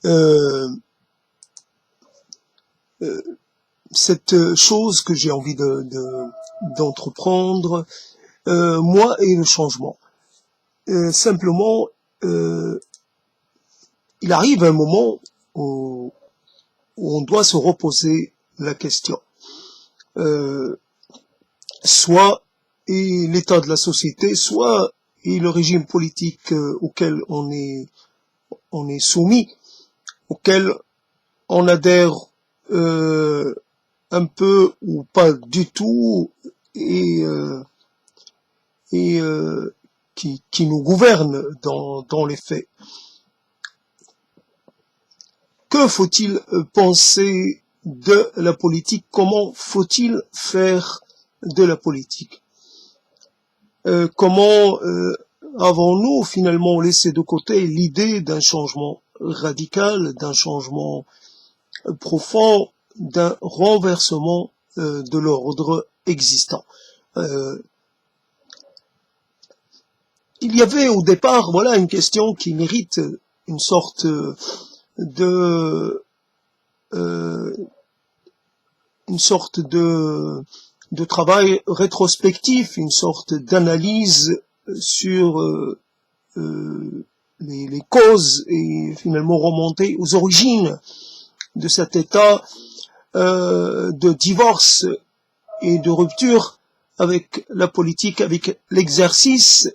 euh, cette chose que j'ai envie d'entreprendre, moi et le changement. Simplement, il arrive un moment où on doit se reposer la question. Soit et l'état de la société, soit et le régime politique auquel on est soumis, auquel on adhère un peu ou pas du tout, et, qui nous gouverne dans les faits. Que faut-il penser de la politique? Comment faut-il faire de la politique? Comment avons-nous finalement laissé de côté l'idée d'un changement radical, d'un changement profond, d'un renversement de l'ordre existant? Il y avait au départ, voilà, une question qui mérite une sorte de travail rétrospectif, une sorte d'analyse sur les causes et finalement remonter aux origines de cet état de divorce et de rupture avec la politique, avec l'exercice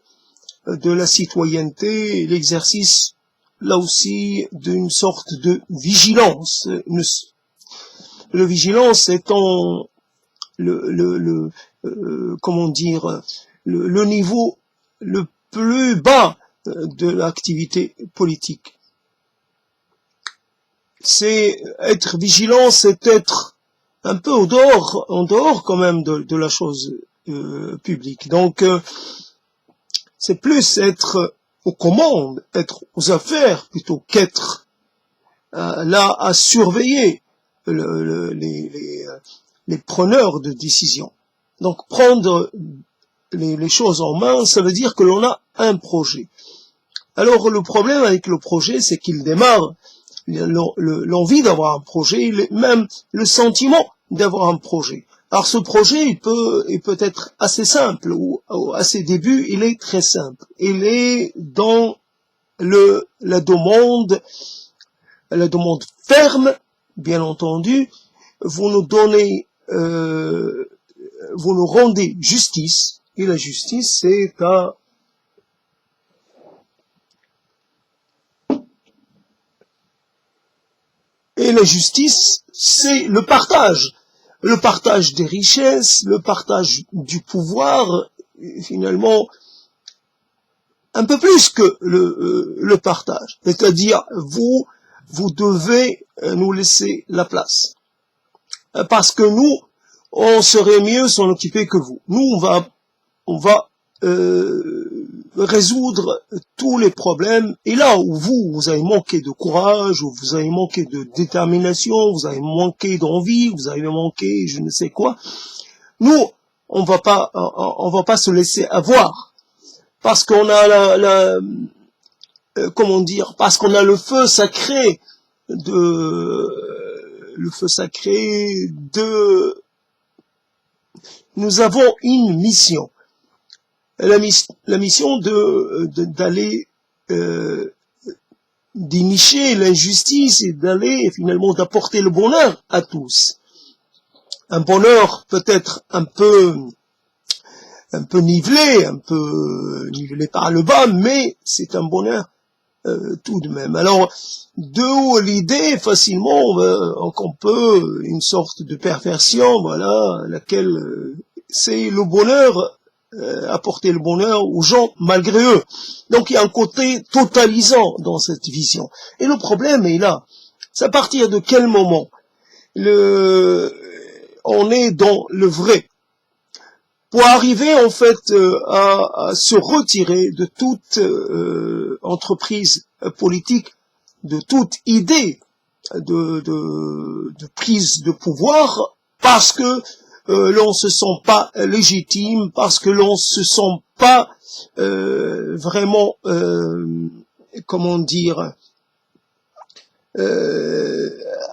de la citoyenneté, l'exercice là aussi d'une sorte de vigilance. Le vigilance étant comment dire, le niveau le plus bas de l'activité politique. C'est être vigilant, c'est être un peu en dehors quand même de la chose publique. Donc c'est plus être aux commandes, être aux affaires plutôt qu'être là à surveiller les preneurs de décision. Donc prendre les choses en main, ça veut dire que l'on a un projet. Alors le problème avec le projet, c'est qu'il démarre l'envie d'avoir un projet, même le sentiment d'avoir un projet. Alors ce projet, il peut être assez simple, ou à ses débuts, il est très simple. Il est dans la demande ferme, bien entendu. Vous nous donnez, vous nous rendez justice, et la justice, c'est et la justice, c'est le partage des richesses, le partage du pouvoir, finalement, un peu plus que le partage. C'est-à-dire, vous devez nous laisser la place. Parce que nous, on serait mieux s'en occuper que vous. Nous, on va résoudre tous les problèmes. Et là où vous avez manqué de courage, ou vous avez manqué de détermination, vous avez manqué d'envie, vous avez manqué je ne sais quoi, nous, on va pas se laisser avoir. Parce qu'on a comment dire, parce qu'on a le feu sacré nous avons une mission. La mission d'aller dénicher l'injustice et d'aller finalement d'apporter le bonheur à tous. Un bonheur peut-être un peu nivelé par le bas, mais c'est un bonheur tout de même. Alors, d'où l'idée facilement qu'on peut une sorte de perversion, voilà, laquelle c'est le bonheur, apporter le bonheur aux gens malgré eux. Donc il y a un côté totalisant dans cette vision. Et le problème est là. C'est à partir de quel moment on est dans le vrai. Pour arriver en fait à se retirer de toute entreprise politique, de toute idée de prise de pouvoir, parce que l'on se sent pas légitime, parce que l'on se sent pas vraiment comment dire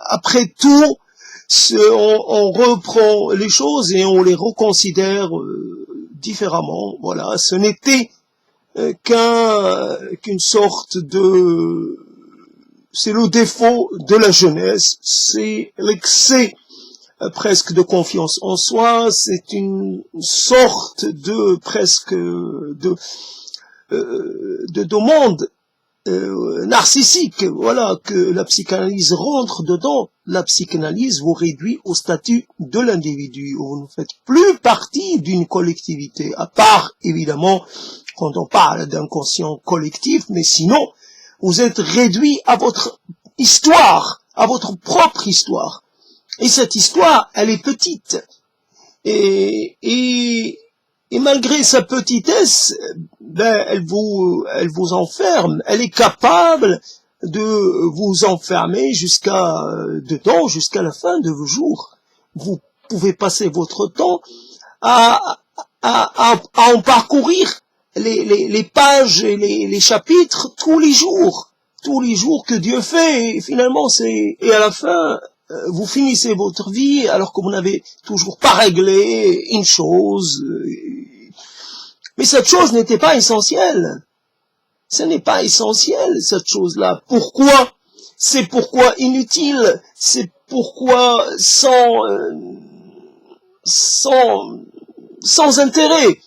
après tout, on reprend les choses et on les reconsidère différemment. Voilà, ce n'était qu'une sorte de... C'est le défaut de la jeunesse, c'est l'excès presque de confiance en soi, c'est une sorte de presque de monde narcissique, voilà, que la psychanalyse rentre dedans. La psychanalyse vous réduit au statut de l'individu, vous ne faites plus partie d'une collectivité, à part, évidemment, quand on parle d'inconscient collectif, mais sinon, vous êtes réduit à votre histoire, à votre propre histoire. Et cette histoire, elle est petite. Et malgré sa petitesse, ben, elle vous enferme. Elle est capable de vous enfermer jusqu'à la fin de vos jours. Vous pouvez passer votre temps à en parcourir les pages et les chapitres tous les jours que Dieu fait. Et finalement, et à la fin, vous finissez votre vie alors que vous n'avez toujours pas réglé une chose. Mais cette chose n'était pas essentielle. Ce n'est pas essentiel, cette chose-là. Pourquoi? C'est pourquoi inutile. C'est pourquoi sans intérêt.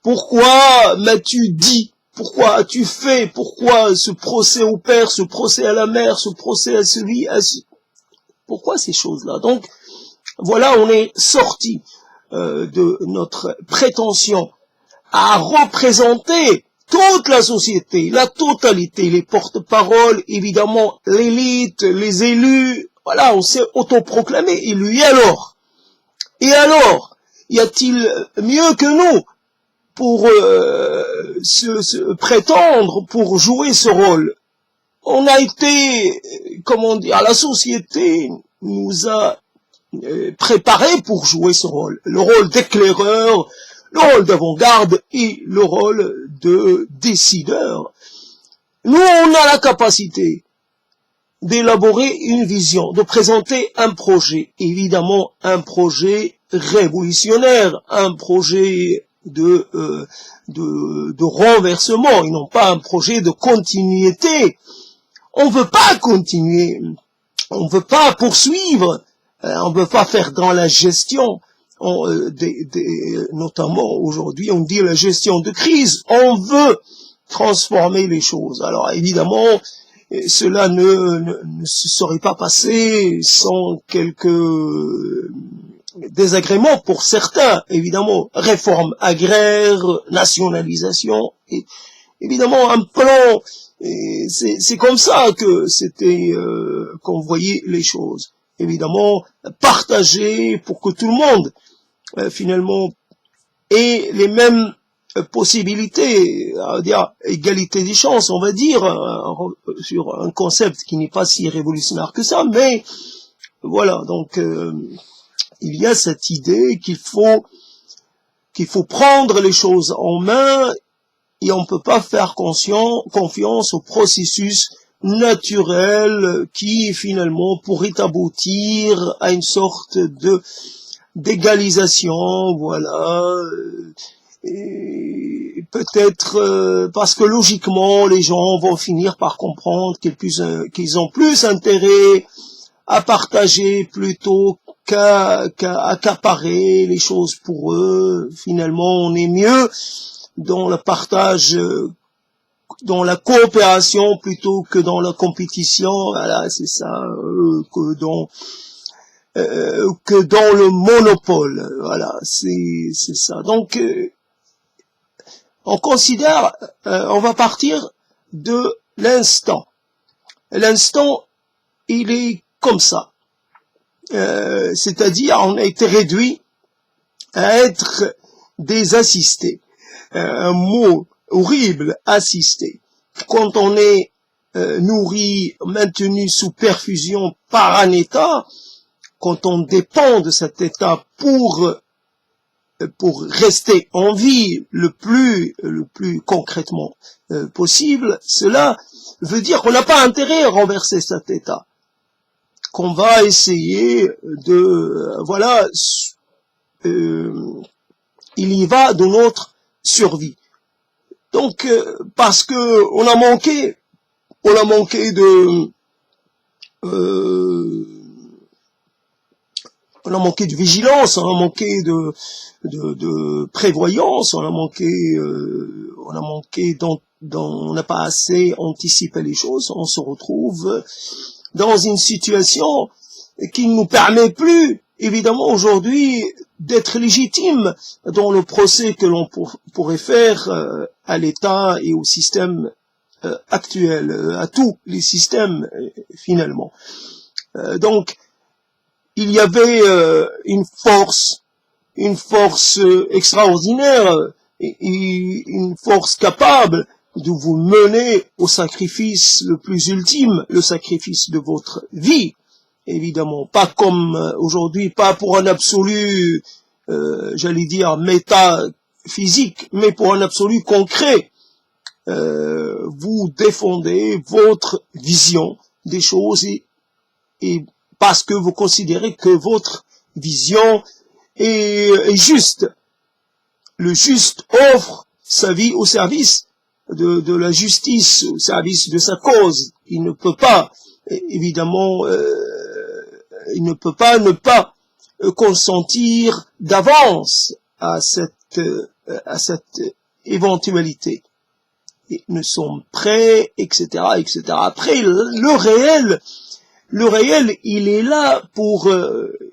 Pourquoi m'as-tu dit? Pourquoi as-tu fait? Pourquoi ce procès au père, ce procès à la mère, ce procès à celui, pourquoi ces choses-là? Donc, voilà, on est sorti de notre prétention à représenter toute la société, la totalité, les porte-paroles, évidemment, l'élite, les élus. Voilà, on s'est autoproclamé élu. Et alors? Y a-t-il mieux que nous pour se prétendre, pour jouer ce rôle? On a été, comment dire, la société nous a préparés pour jouer ce rôle. Le rôle d'éclaireur, le rôle d'avant-garde et le rôle de décideur. Nous, on a la capacité d'élaborer une vision, de présenter un projet, évidemment un projet révolutionnaire, un projet de renversement, et non pas un projet de continuité. On veut pas continuer, on veut pas poursuivre, on veut pas faire dans la gestion, notamment aujourd'hui on dit la gestion de crise, on veut transformer les choses. Alors évidemment, cela ne se serait pas passé sans quelques désagréments pour certains, évidemment, réforme agraire, nationalisation, et évidemment un plan, c'est comme ça que c'était qu'on voyait les choses. Évidemment, partager pour que tout le monde, finalement, ait les mêmes possibilités, à dire égalité des chances, on va dire, sur un concept qui n'est pas si révolutionnaire que ça, mais voilà, donc il y a cette idée qu'il faut prendre les choses en main et on ne peut pas faire confiance au processus naturel qui finalement pourrait aboutir à une sorte d'égalisation, voilà. Et peut-être parce que logiquement les gens vont finir par comprendre qu'ils ont plus intérêt à partager plutôt qu'à accaparer les choses pour eux. Finalement, on est mieux dans le partage, dans la coopération plutôt que dans la compétition. Voilà, c'est ça, que dans le monopole. Voilà, c'est ça. Donc on considère, on va partir de l'instant. L'instant, il est comme ça. C'est-à-dire, on a été réduit à être des assistés. Un mot horrible, assisté. Quand on est nourri, maintenu sous perfusion par un État, quand on dépend de cet État pour pour rester en vie le plus concrètement possible, cela veut dire qu'on n'a pas intérêt à renverser cet état, qu'on va essayer de, voilà, il y va de notre survie. Donc, parce que on a manqué de, on a manqué de vigilance, on a manqué de prévoyance, on a manqué on n'a pas assez anticipé les choses, on se retrouve dans une situation qui ne nous permet plus, évidemment, aujourd'hui, d'être légitime dans le procès que l'on pourrait faire à l'État et au système actuel, à tous les systèmes, finalement. Donc, il y avait une force extraordinaire, et une force capable de vous mener au sacrifice le plus ultime, le sacrifice de votre vie, évidemment, pas comme aujourd'hui, pas pour un absolu, j'allais dire métaphysique, mais pour un absolu concret. Vous défendez votre vision des choses et parce que vous considérez que votre vision est juste. Le juste offre sa vie au service de la justice, au service de sa cause. Il ne peut pas, évidemment, il ne peut pas ne pas consentir d'avance à cette éventualité. Et nous sommes prêts, etc., etc. Après, le réel, il est là pour,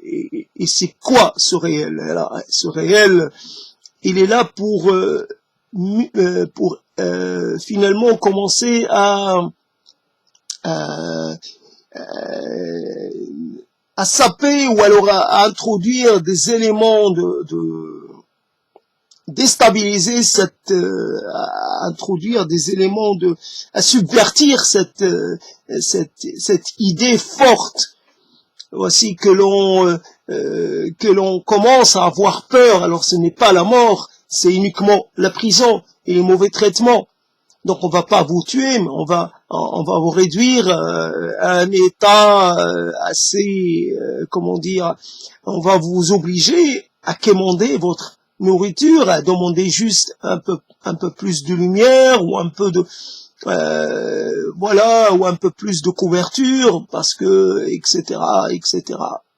et c'est quoi ce réel? Alors, ce réel, il est là pour finalement commencer à saper ou alors à introduire des éléments de déstabiliser introduire des éléments à subvertir cette idée forte. Voici que l'on commence à avoir peur. Alors ce n'est pas la mort, c'est uniquement la prison et les mauvais traitements. Donc on va pas vous tuer, mais on va vous réduire à un état assez, comment dire, on va vous obliger à quémander votre nourriture, à demander juste un peu plus de lumière ou un peu de voilà, ou un peu plus de couverture, parce que etc.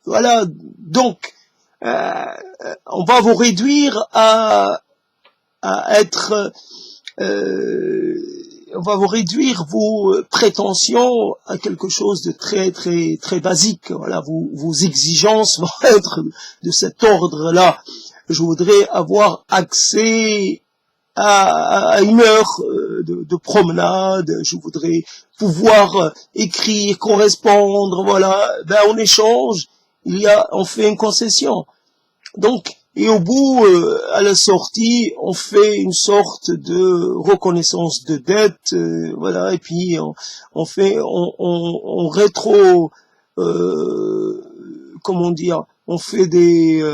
Voilà, donc on va vous réduire à être on va vous réduire vos prétentions à quelque chose de très très très basique. Voilà, vos exigences vont être de cet ordre-là. Je voudrais avoir accès à une heure de promenade, je voudrais pouvoir écrire, correspondre, voilà. Ben en échange, on fait une concession. Donc, et au bout, à la sortie, on fait une sorte de reconnaissance de dette, voilà. Et puis on rétro, comment dire, on fait des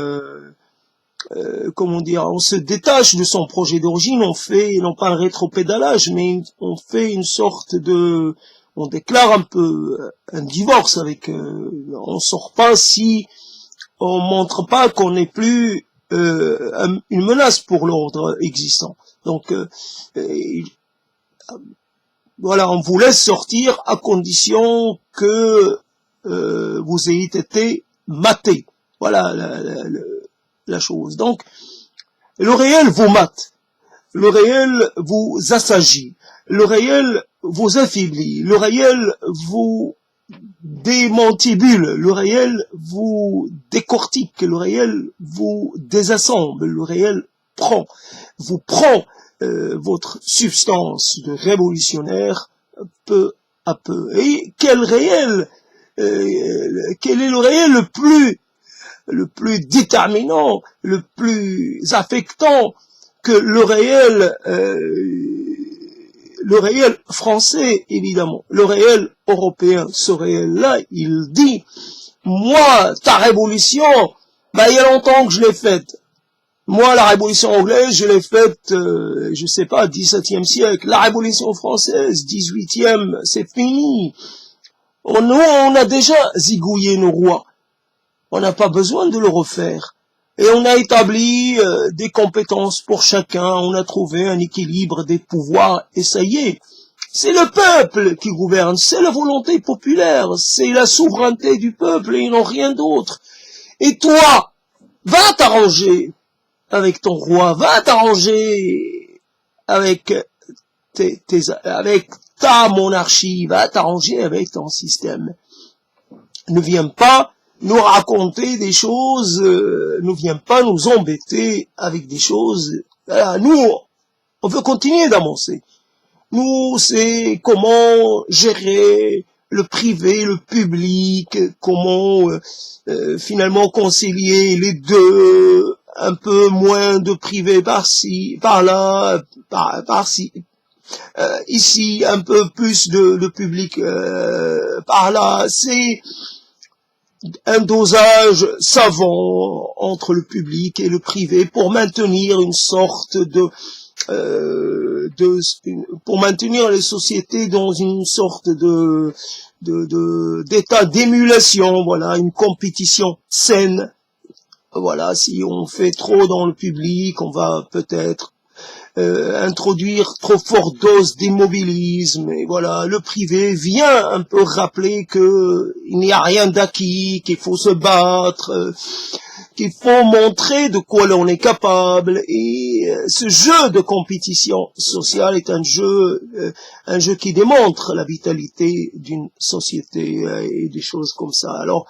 comment dire, on se détache de son projet d'origine, on fait, non pas un rétropédalage, mais on fait une sorte de, on déclare un peu un divorce avec, on sort pas si on montre pas qu'on n'est plus une menace pour l'ordre existant. Donc voilà, on vous laisse sortir à condition que vous ayez été maté. Voilà la chose. Donc, le réel vous mate, le réel vous assagit, le réel vous affaiblit, le réel vous démantibule, le réel vous décortique, le réel vous désassemble, le réel vous prend votre substance de révolutionnaire peu à peu. Et quel est le réel le plus déterminant, le plus affectant que le réel français, évidemment, le réel européen. Ce réel-là, il dit, moi, ta révolution, il y a longtemps que je l'ai faite. Moi, la révolution anglaise, je l'ai faite, je sais pas, 17e siècle. La révolution française, 18e, c'est fini. Nous, on a déjà zigouillé nos rois. On n'a pas besoin de le refaire. Et on a établi des compétences pour chacun. On a trouvé un équilibre des pouvoirs. Et ça y est. C'est le peuple qui gouverne. C'est la volonté populaire. C'est la souveraineté du peuple et ils n'ont rien d'autre. Et toi, va t'arranger avec ton roi, va t'arranger avec avec ta monarchie, va t'arranger avec ton système. Ne viens pas nous raconter des choses, ne viens pas nous embêter avec des choses. Nous, on veut continuer d'avancer. Nous, c'est comment gérer le privé, le public, comment finalement concilier les deux, un peu moins de privé par-ci, par-là, par-ci, ici, un peu plus de public par-là. C'est un dosage savant entre le public et le privé pour maintenir une sorte pour maintenir les sociétés dans une sorte d'état d'émulation, voilà, une compétition saine. Voilà, si on fait trop dans le public, on va peut-être introduire trop forte dose d'immobilisme, et voilà, le privé vient un peu rappeler que il n'y a rien d'acquis, qu'il faut se battre, qu'il faut montrer de quoi l'on est capable, et ce jeu de compétition sociale est un jeu qui démontre la vitalité d'une société et des choses comme ça. Alors,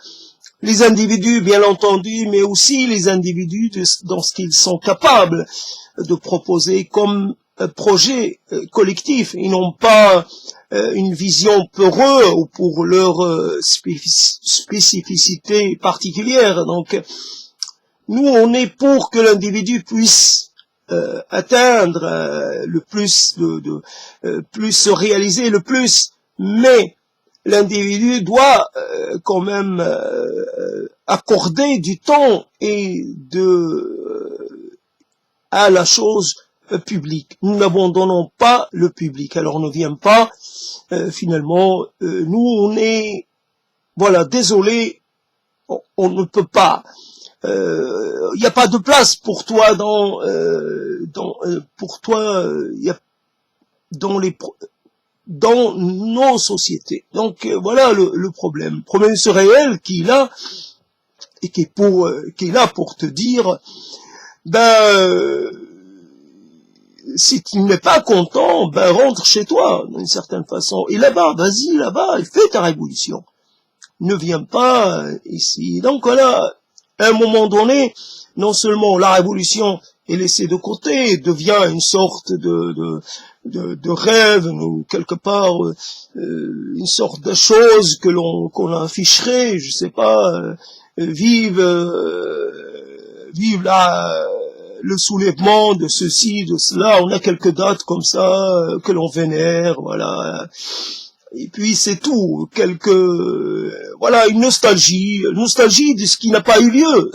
les individus, bien entendu, mais aussi les individus dans ce qu'ils sont capables de proposer comme projet collectif. Ils n'ont pas une vision peureuse ou pour leur spécificité particulière. Donc, nous, on est pour que l'individu puisse atteindre le plus, plus se réaliser le plus, mais l'individu doit quand même accorder du temps et à la chose publique. Nous n'abandonnons pas le public. Alors ne viens pas, finalement, nous on est, voilà, désolé, on ne peut pas. Il n'y a pas de place pour toi dans nos sociétés. Donc voilà le problème. Le problème c'est réel qui est là et qui est là pour te dire, si tu n'es pas content, rentre chez toi d'une certaine façon. Et là-bas, vas-y là-bas et fais ta révolution. Ne viens pas ici. Donc voilà, à un moment donné, non seulement la révolution est laissée de côté, devient une sorte de rêve, ou quelque part une sorte de chose qu'on afficherait, je sais pas, vive le soulèvement de ceci, de cela, on a quelques dates comme ça que l'on vénère, voilà. Et puis c'est tout, voilà, une nostalgie de ce qui n'a pas eu lieu.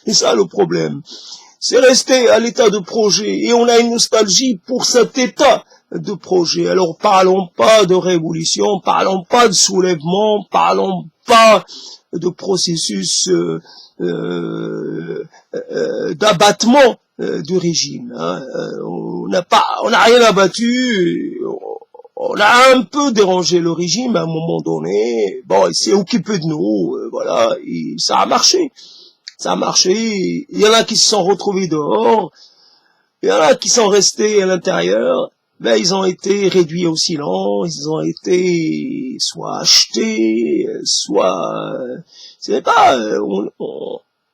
C'est ça le problème. C'est resté à l'état de projet et on a une nostalgie pour cet état de projet. Alors parlons pas de révolution, parlons pas de soulèvement, parlons pas de processus d'abattement du régime. Hein. On n'a rien abattu. On a un peu dérangé le régime à un moment donné. Bon, il s'est occupé de nous, voilà, et ça a marché. Ça a marché. Il y en a qui se sont retrouvés dehors. Il y en a qui sont restés à l'intérieur. Ils ont été réduits au silence. Ils ont été soit achetés, soit, c'est pas,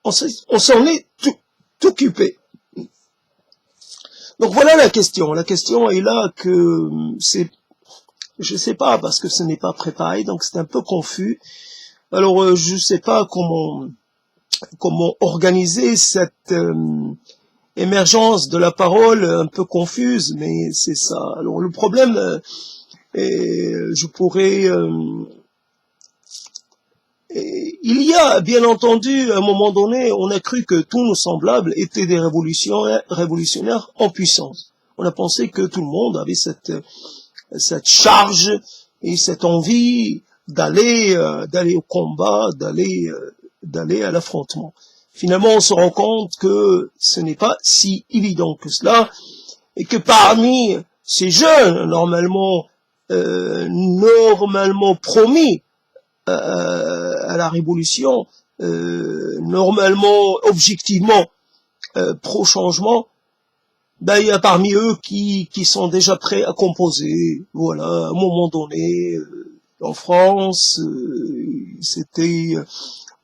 on s'en est tout occupé. Donc voilà la question. La question est là que c'est, je sais pas, parce que ce n'est pas préparé, donc c'est un peu confus. Alors je sais pas comment organiser cette émergence de la parole un peu confuse, mais c'est ça. Alors le problème, je pourrais il y a, bien entendu, à un moment donné, on a cru que tous nos semblables étaient des révolutionnaires en puissance. On a pensé que tout le monde avait cette charge et cette envie d'aller au combat, d'aller à l'affrontement. Finalement, on se rend compte que ce n'est pas si évident que cela, et que parmi ces jeunes, normalement promis à la révolution, normalement, objectivement, pro-changement, ben, il y a parmi eux qui sont déjà prêts à composer. Voilà, à un moment donné, en France,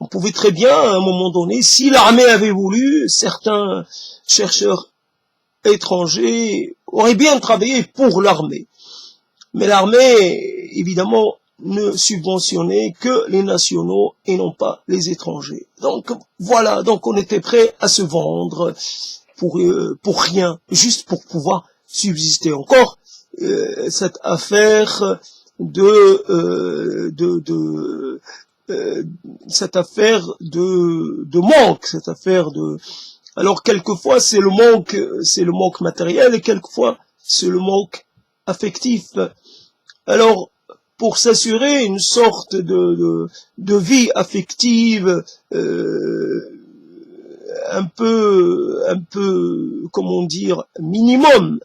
on pouvait très bien, à un moment donné, si l'armée avait voulu, certains chercheurs étrangers auraient bien travaillé pour l'armée. Mais l'armée, évidemment, ne subventionnait que les nationaux et non pas les étrangers. Donc voilà, donc on était prêt à se vendre pour rien, juste pour pouvoir subsister. Encore cette affaire cette affaire de manque, cette affaire de. Alors quelquefois c'est le manque matériel et quelquefois c'est le manque affectif. Alors pour s'assurer une sorte de vie affective un peu comment dire minimum,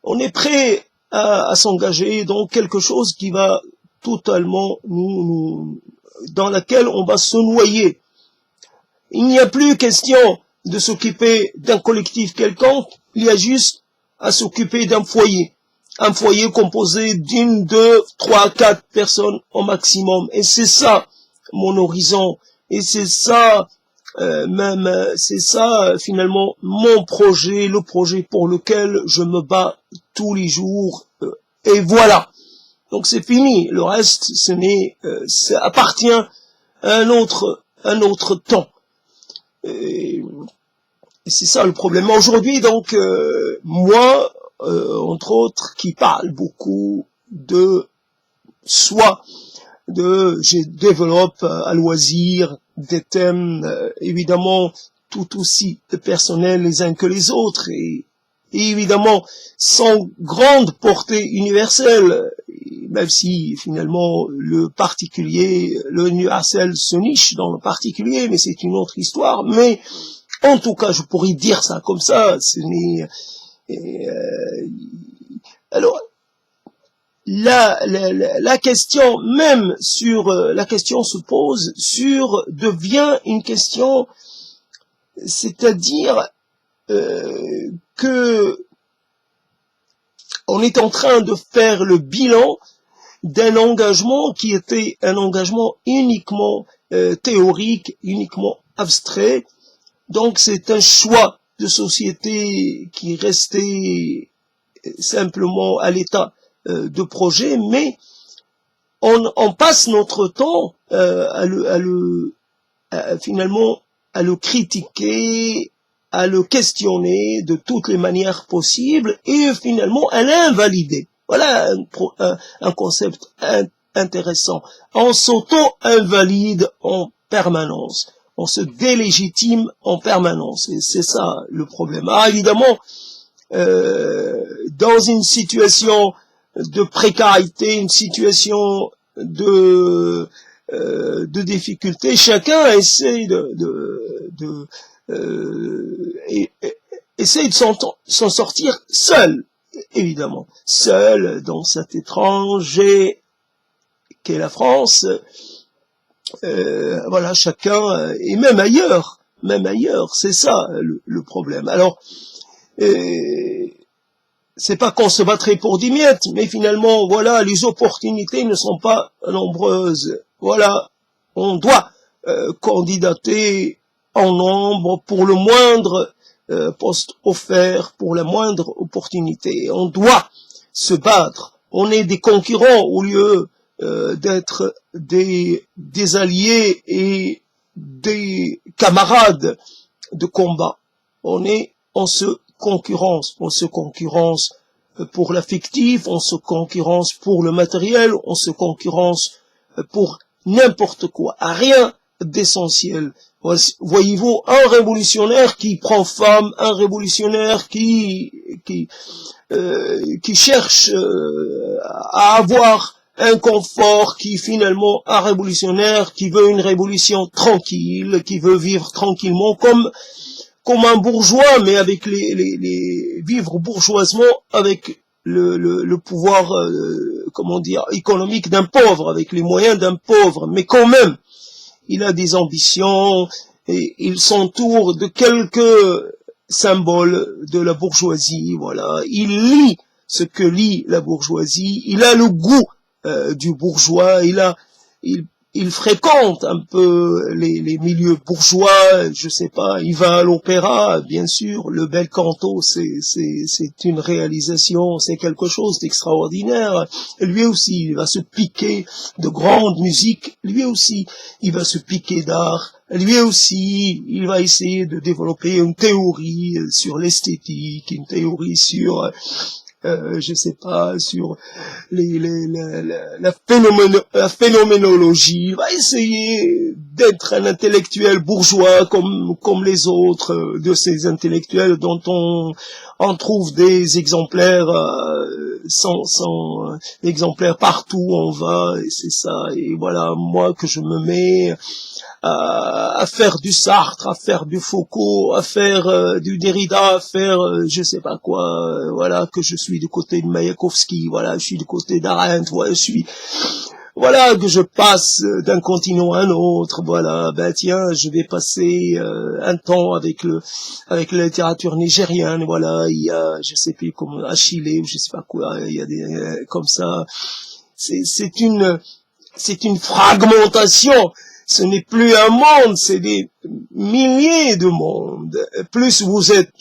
on est prêt à s'engager dans quelque chose qui va totalement dans laquelle on va se noyer. Il n'y a plus question de s'occuper d'un collectif quelconque, il y a juste à s'occuper d'un foyer. Un foyer composé d'une, deux, trois, quatre personnes au maximum. Et c'est ça mon horizon. Et c'est ça finalement mon projet, le projet pour lequel je me bats tous les jours. Et voilà. Donc c'est fini. Le reste, ça appartient à un autre temps. Et c'est ça le problème. Aujourd'hui, donc, moi, entre autres, qui parle beaucoup de soi, je développe à loisir des thèmes évidemment tout aussi personnels les uns que les autres et évidemment sans grande portée universelle, même si finalement le particulier, le universel se niche dans le particulier, mais c'est une autre histoire. Mais en tout cas, je pourrais dire ça comme ça. Alors, la question même la question se pose devient une question, c'est-à-dire que on est en train de faire le bilan d'un engagement qui était un engagement uniquement théorique, uniquement abstrait. Donc c'est un choix de société qui restait simplement à l'état de projet, mais on passe notre temps finalement à le critiquer, à le questionner de toutes les manières possibles et finalement à l'invalider. Voilà un concept intéressant. On s'auto-invalide en permanence. On se délégitime en permanence. Et c'est ça le problème. Ah, évidemment, dans une situation de précarité, une situation de difficulté, chacun essaye essaye de s'en sortir seul, évidemment. Seul dans cet étranger qu'est la France. Voilà, chacun, et même ailleurs, c'est ça le problème. Alors, c'est pas qu'on se battrait pour 10 miettes, mais finalement, voilà, les opportunités ne sont pas nombreuses. Voilà, on doit candidater en nombre pour le moindre poste offert, pour la moindre opportunité. On doit se battre. On est des concurrents au lieu d'être des alliés et des camarades de combat. On se concurrence pour l'affectif, on se concurrence pour le matériel, on se concurrence pour n'importe quoi. Rien d'essentiel. Voyez-vous, un révolutionnaire qui prend femme, un révolutionnaire qui cherche à avoir un confort, qui finalement un révolutionnaire qui veut une révolution tranquille, qui veut vivre tranquillement comme un bourgeois, mais avec vivre bourgeoisement avec le pouvoir, comment dire, économique d'un pauvre, avec les moyens d'un pauvre, mais quand même, il a des ambitions et il s'entoure de quelques symboles de la bourgeoisie, voilà. Il lit ce que lit la bourgeoisie, il a le goût du bourgeois, il fréquente un peu les milieux bourgeois, je sais pas, il va à l'opéra, bien sûr, le bel canto, c'est une réalisation, c'est quelque chose d'extraordinaire. Lui aussi, il va se piquer de grande musique, lui aussi, il va se piquer d'art, lui aussi, il va essayer de développer une théorie sur l'esthétique, une théorie sur je sais pas, sur la phénoménologie, va essayer d'être un intellectuel bourgeois comme les autres de ces intellectuels dont on trouve des exemplaires sans exemplaires partout où on va, et c'est ça. Et voilà, moi que je me mets à faire du Sartre, à faire du Foucault, à faire du Derrida, à faire je sais pas quoi, voilà, que je suis du côté de Mayakovsky, voilà, je suis du côté d'Arendt, voilà, voilà, que je passe d'un continent à un autre, voilà, ben tiens, je vais passer un temps avec la littérature nigériane, voilà, il y a, je sais plus comment, Achille, ou je sais pas quoi, il y a des comme ça, c'est une fragmentation. Ce n'est plus un monde, c'est des milliers de mondes. Plus vous êtes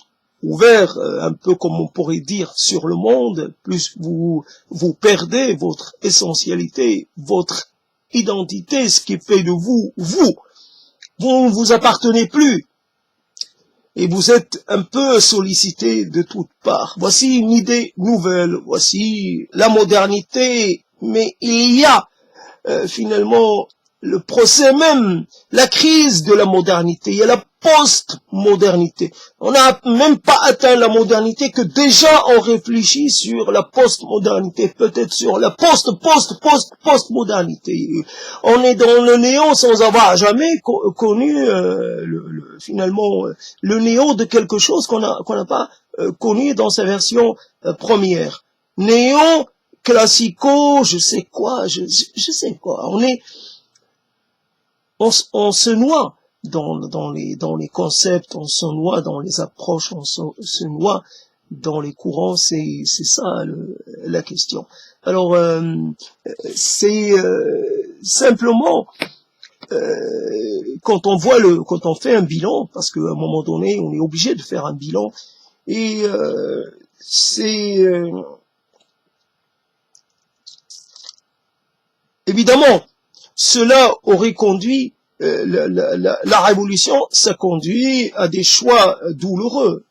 ouvert, un peu comme on pourrait dire, sur le monde, plus vous perdez votre essentialité, votre identité, ce qui fait de vous, vous ne vous appartenez plus. Et vous êtes un peu sollicité de toutes parts. Voici une idée nouvelle, voici la modernité, mais il y a finalement le procès même, la crise de la modernité, il y a la post-modernité. On n'a même pas atteint la modernité que déjà on réfléchit sur la post-modernité, peut-être sur la post-modernité. On est dans le néant sans avoir jamais connu finalement le néant de quelque chose qu'on n'a pas connu dans sa version première. Néant classico, je sais quoi, je sais quoi. On se noie dans les concepts, on se noie dans les approches, on se noie dans les courants, c'est ça la question. Alors c'est simplement quand on fait un bilan, parce qu'à un moment donné on est obligé de faire un bilan, et c'est évidemment, cela aurait conduit, la révolution, ça conduit à des choix douloureux.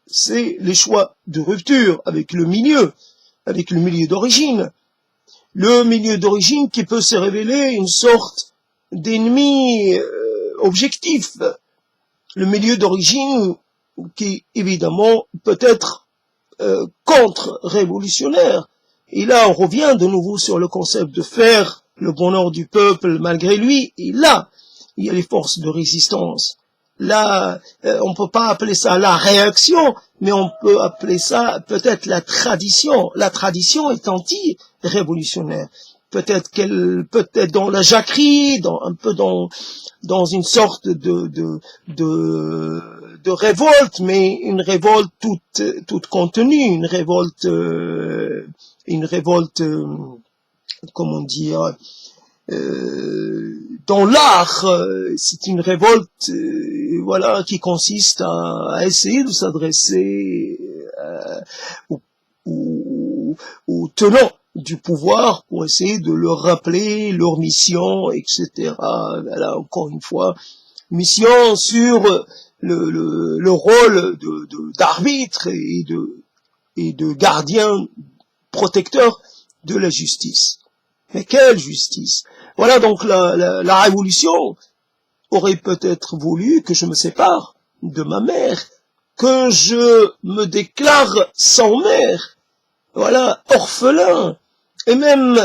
C'est les choix de rupture avec le milieu d'origine. Le milieu d'origine qui peut se révéler une sorte d'ennemi objectif. Le milieu d'origine qui, évidemment, peut être contre-révolutionnaire. Et là, on revient de nouveau sur le concept de faire le bonheur du peuple malgré lui. Et là, il y a les forces de résistance. Là, on peut pas appeler ça la réaction, mais on peut appeler ça peut-être la tradition. La tradition est anti-révolutionnaire. Peut-être dans la jacquerie, un peu dans une sorte de révolte, mais une révolte toute contenue, une révolte, comment dire, dans l'art, c'est une révolte, voilà, qui consiste à essayer de s'adresser aux tenants du pouvoir pour essayer de leur rappeler leur mission, etc. Voilà, encore une fois, mission sur le rôle d'arbitre et de gardien protecteur de la justice. Mais quelle justice? Voilà donc la révolution, aurait peut-être voulu que je me sépare de ma mère, que je me déclare sans mère, voilà, orphelin, et même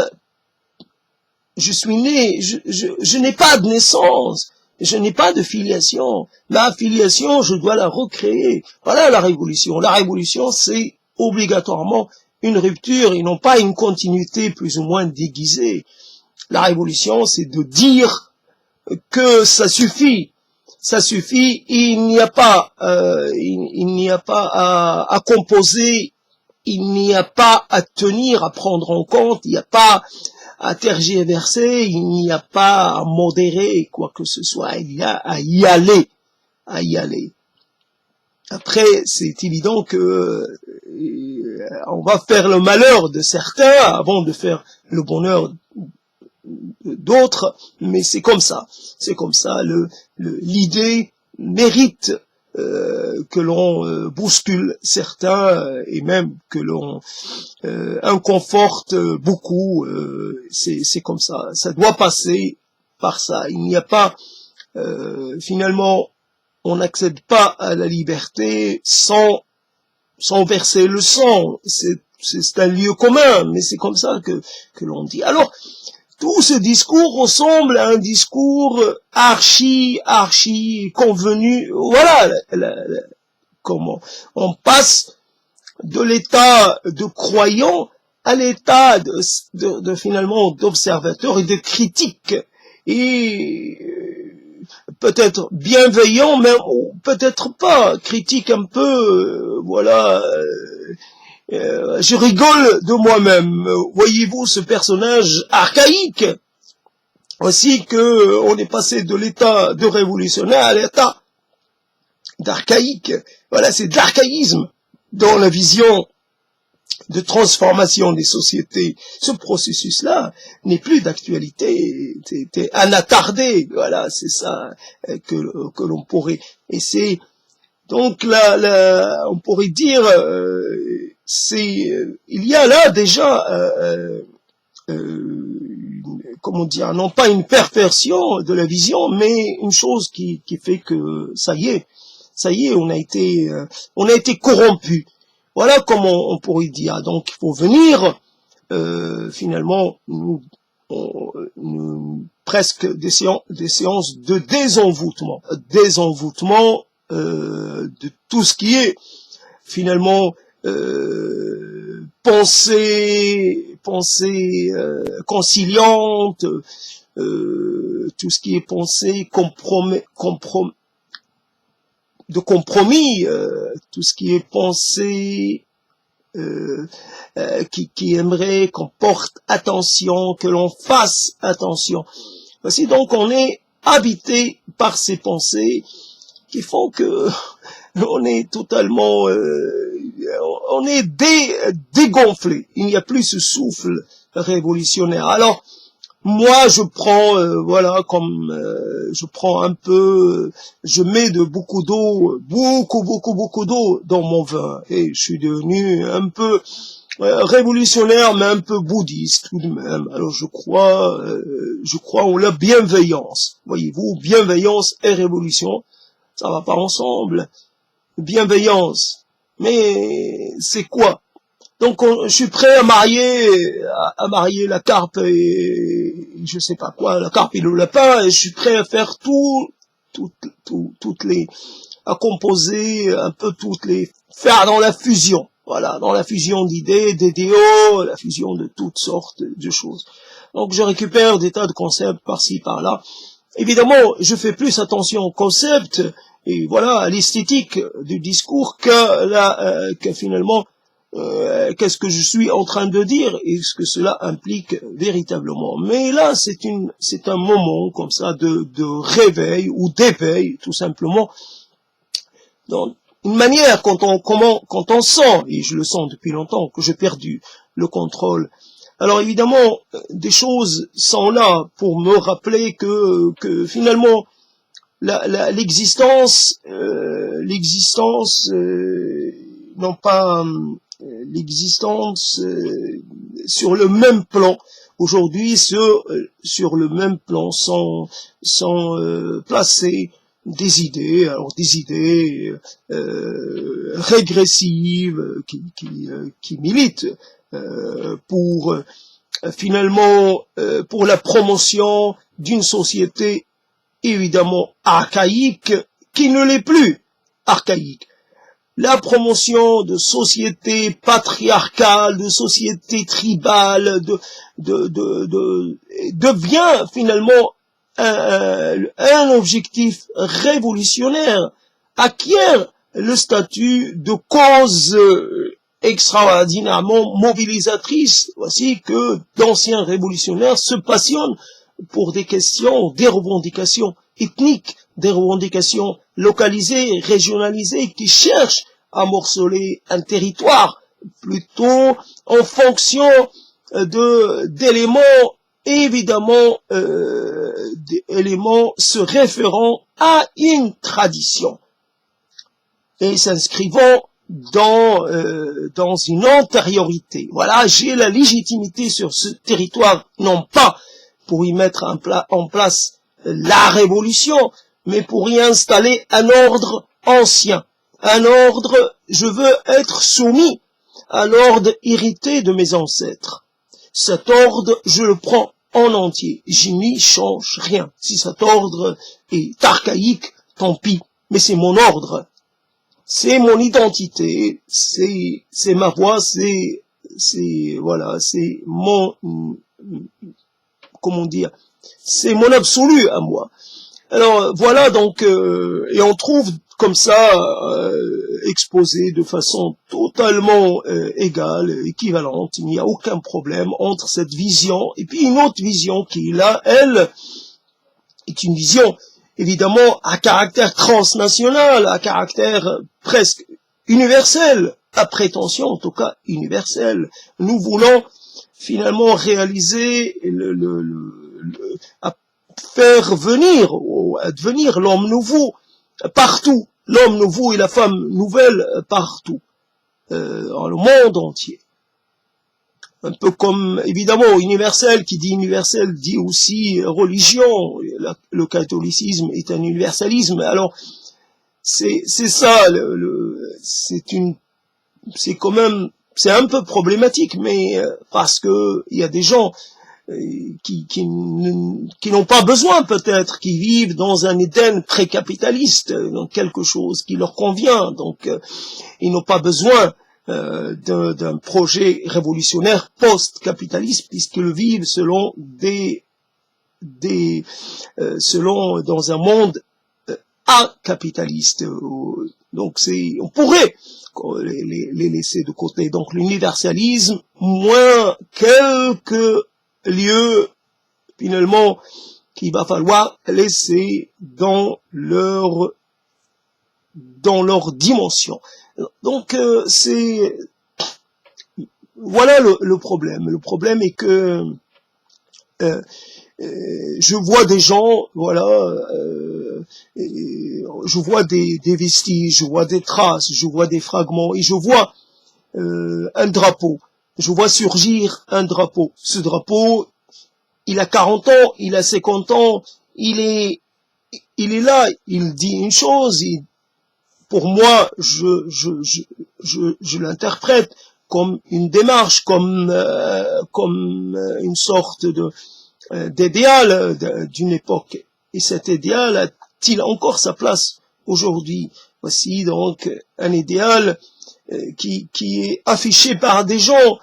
je suis né, je n'ai pas de naissance, je n'ai pas de filiation. Ma filiation, je dois la recréer. Voilà la révolution. La révolution, c'est obligatoirement une rupture et non pas une continuité plus ou moins déguisée. La révolution, c'est de dire que ça suffit. Ça suffit, il n'y a pas à composer, il n'y a pas à tenir, à prendre en compte, il n'y a pas à tergiverser, il n'y a pas à modérer quoi que ce soit, il y a à y aller, à y aller. Après, c'est évident que on va faire le malheur de certains avant de faire le bonheur d'autres, mais c'est comme ça. C'est comme ça, l'idée mérite que l'on bouscule certains et même que l'on inconforte beaucoup. C'est comme ça. Ça doit passer par ça. Il n'y a pas, finalement, on n'accède pas à la liberté sans verser le sang. C'est un lieu commun, mais c'est comme ça que l'on dit. Alors, tout ce discours ressemble à un discours archi convenu. Voilà comment on passe de l'état de croyant à l'état de finalement d'observateur et de critique. Et peut-être bienveillant, mais peut-être pas, critique un peu, voilà. Je rigole de moi-même. Voyez-vous ce personnage archaïque, aussi que on est passé de l'état de révolutionnaire à l'état d'archaïque. Voilà, c'est de l'archaïsme dans la vision de transformation des sociétés. Ce processus-là n'est plus d'actualité, c'est anattardé. Voilà, c'est ça que l'on pourrait. Et c'est donc là, on pourrait dire, il y a là déjà, comment dire, non pas une perversion de la vision, mais une chose qui fait que ça y est, on a été corrompu. Voilà comment on pourrait dire. Donc il faut venir finalement presque des séances de désenvoûtement de tout ce qui est finalement pensée conciliante, tout ce qui est pensée de compromis, tout ce qui est pensée qui aimerait qu'on porte attention, que l'on fasse attention. Voici donc on est habité par ces pensées qui font que on est totalement, on est dégonflé. Il n'y a plus ce souffle révolutionnaire. Alors, moi, je prends, voilà, comme je prends un peu, je mets beaucoup d'eau, beaucoup d'eau dans mon vin, et je suis devenu un peu révolutionnaire, mais un peu bouddhiste tout de même. Alors, je crois en la bienveillance. Voyez-vous, bienveillance et révolution, ça va pas ensemble. Bienveillance, mais c'est quoi? Donc je suis prêt à marier la carpe et je sais pas quoi, la carpe et le lapin, et je suis prêt à faire à composer un peu faire dans la fusion, voilà, dans la fusion d'idées, d'idéaux, la fusion de toutes sortes de choses. Donc je récupère des tas de concepts par-ci, par-là. Évidemment, je fais plus attention aux concepts et voilà à l'esthétique du discours que finalement qu'est-ce que je suis en train de dire et ce que cela implique véritablement. Mais là, c'est un moment comme ça de réveil ou d'éveil, tout simplement. Donc, une manière quand on sent, et je le sens depuis longtemps, que j'ai perdu le contrôle. Alors évidemment, des choses sont là pour me rappeler que finalement l'existence, non pas l'existence sur le même plan aujourd'hui sur le même plan sont placées des idées, alors des idées régressives qui militent pour finalement pour la promotion d'une société évidemment archaïque qui ne l'est plus archaïque. La promotion de sociétés patriarcales, de sociétés tribales, devient finalement un objectif révolutionnaire, acquiert le statut de cause extraordinairement mobilisatrice. Voici que d'anciens révolutionnaires se passionnent pour des questions, des revendications ethniques, des revendications localisées, régionalisées, qui cherchent à morceler un territoire plutôt en fonction d'éléments évidemment d'éléments se référant à une tradition et s'inscrivant dans une antériorité. Voilà, j'ai la légitimité sur ce territoire, non pas pour y mettre en place la révolution, mais pour y installer un ordre ancien. Un ordre, je veux être soumis à l'ordre hérité de mes ancêtres. Cet ordre, je le prends en entier. J'y n'y change rien. Si cet ordre est archaïque, tant pis. Mais c'est mon ordre. C'est mon identité. C'est ma voix. Voilà, c'est mon, comment dire, c'est mon absolu à moi. Alors voilà donc, et on trouve comme ça exposé de façon totalement égale, équivalente. Il n'y a aucun problème entre cette vision et puis une autre vision qui là, elle, est une vision évidemment à caractère transnational, à caractère presque universel, à prétention en tout cas universelle. Nous voulons finalement réaliser à faire venir, advenir l'homme nouveau partout, l'homme nouveau et la femme nouvelle partout, dans le monde entier. Un peu comme, évidemment, universel, qui dit universel dit aussi religion. Le catholicisme est un universalisme. Alors, c'est ça, c'est quand même, c'est un peu problématique, mais parce que il y a des gens qui n'ont pas besoin peut-être, qui vivent dans un Éden pré-capitaliste, dans quelque chose qui leur convient, donc ils n'ont pas besoin d'un projet révolutionnaire post-capitaliste, puisqu'ils le vivent selon selon dans un monde acapitaliste. Donc on pourrait les laisser de côté. Donc l'universalisme, moins quelques lieux finalement qu'il va falloir laisser dans leur dimension. Donc voilà le problème. Le problème est que je vois des gens, voilà, je vois des vestiges, je vois des traces, je vois des fragments, et je vois un drapeau. Je vois surgir un drapeau. Ce drapeau, il a 40 ans, il a 50 ans, il est là, il dit une chose, pour moi, je l'interprète comme une démarche, comme une sorte d'idéal d'une époque. Et cet idéal a-t-il encore sa place aujourd'hui? Voici donc un idéal qui est affiché par des gens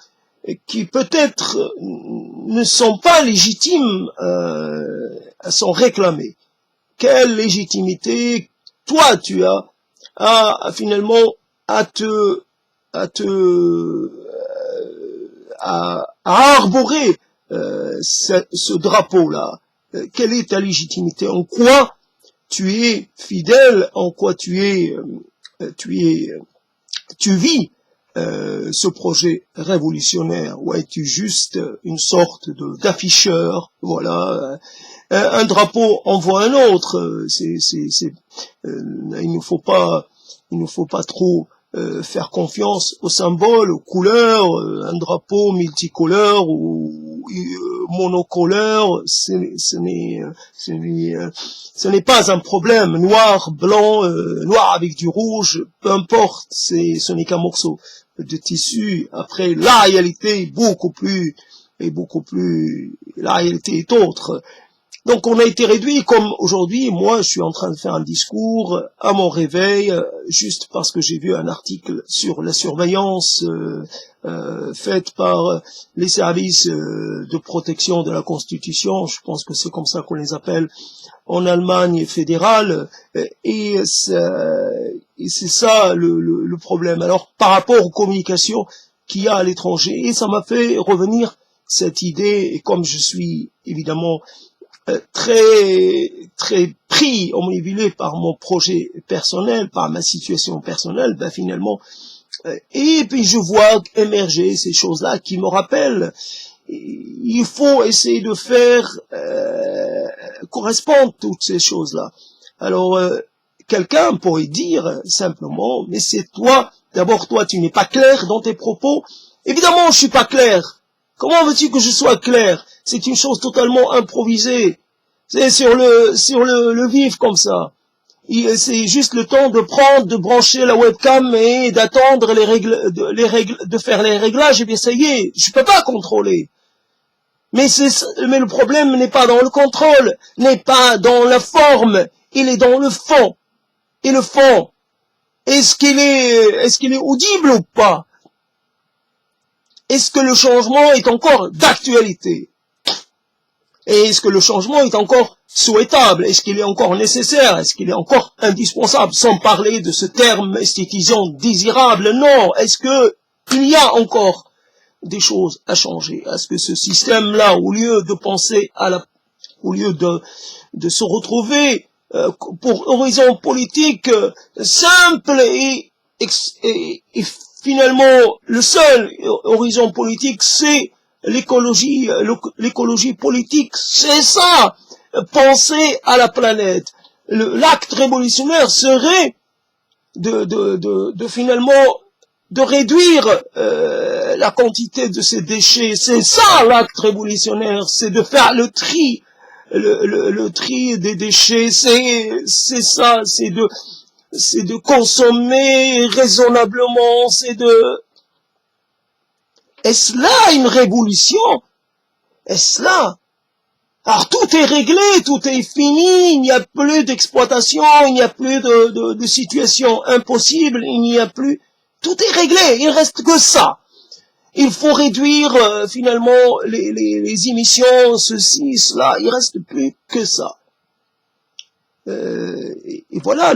qui peut-être ne sont pas légitimes à s'en réclamer. Quelle légitimité toi tu as finalement à arborer ce drapeau-là? Quelle est ta légitimité? En quoi tu es fidèle? En quoi tu vis ce projet révolutionnaire? Ou es-tu juste une sorte d'afficheur? Voilà, un drapeau envoie un autre. Il ne faut pas trop faire confiance aux symboles, aux couleurs. Un drapeau multicolore ou monocolore, ce n'est pas un problème. Noir, blanc, noir avec du rouge, peu importe, ce n'est qu'un morceau de tissu. Après, la réalité est la réalité est autre. Donc on a été réduit, comme aujourd'hui, moi je suis en train de faire un discours à mon réveil, juste parce que j'ai vu un article sur la surveillance faite par les services de protection de la Constitution, je pense que c'est comme ça qu'on les appelle en Allemagne fédérale, et c'est ça le problème. Alors par rapport aux communications qu'il y a à l'étranger, et ça m'a fait revenir cette idée, et comme je suis évidemment très pris, omnibulé par mon projet personnel, par ma situation personnelle, ben finalement, et puis je vois émerger ces choses-là qui me rappellent. Il faut essayer de faire correspondre toutes ces choses-là. Alors, quelqu'un pourrait dire simplement, mais c'est toi, d'abord toi tu n'es pas clair dans tes propos. Évidemment je suis pas clair. Comment veux-tu que je sois clair? C'est une chose totalement improvisée. C'est sur le vif comme ça. C'est juste le temps de brancher la webcam et d'attendre de faire les réglages, et bien ça y est, je peux pas contrôler. Mais le problème n'est pas dans le contrôle, n'est pas dans la forme, il est dans le fond. Et le fond, est-ce qu'il est audible ou pas? Est-ce que le changement est encore d'actualité? Et est-ce que le changement est encore souhaitable? Est-ce qu'il est encore nécessaire? Est-ce qu'il est encore indispensable? Sans parler de ce terme esthétisant désirable, non. Est-ce que il y a encore des choses à changer? Est-ce que ce système-là, au lieu de penser au lieu de se retrouver pour horizon politique simple et finalement le seul horizon politique, c'est l'écologie politique, c'est ça, penser à la planète. L'acte révolutionnaire serait de finalement de réduire la quantité de ces déchets. C'est ça l'acte révolutionnaire, c'est de faire le tri des déchets, c'est ça, c'est de consommer raisonnablement, Est-ce là une révolution? Est-ce là? Alors tout est réglé, tout est fini, il n'y a plus d'exploitation, il n'y a plus de situation impossible, il n'y a plus... Tout est réglé, il reste que ça. Il faut réduire finalement les émissions, ceci, cela, il reste plus que ça. Et voilà,